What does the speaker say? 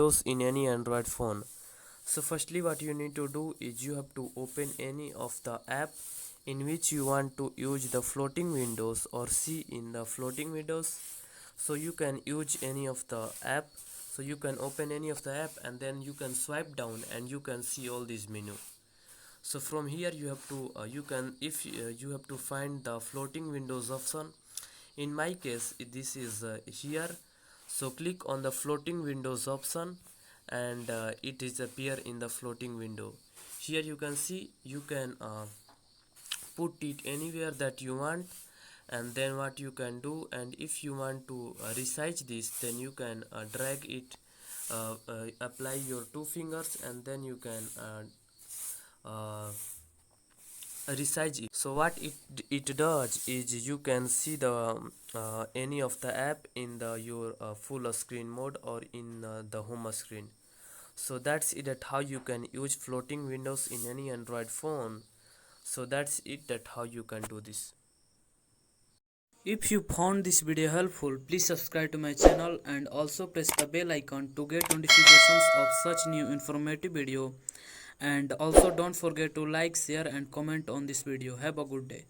Windows in any Android phone. So firstly what you need to do is you have to open any of the app in which you want to use the floating windows or see in the floating windows. So you can use any of the app, so you can open any of the app and then you can swipe down and you can see all these menu. So from here you have to you have to find the floating windows option. In my case this is here. So click on the floating windows option and it is appear in the floating window. Here you can see you can put it anywhere that you want, and then what you can do, and if you want to resize this, then you can drag it, apply your two fingers and then you can uh, resize it. So what it does is you can see the any of the app in the your full screen mode or in the home screen. So that's it, that how you can use floating windows in any Android phone. So that's it, that how you can do this. If you found this video helpful, please subscribe to my channel and also press the bell icon to get notifications of such new informative video. And also don't forget to like, share and comment on this video. Have a good day.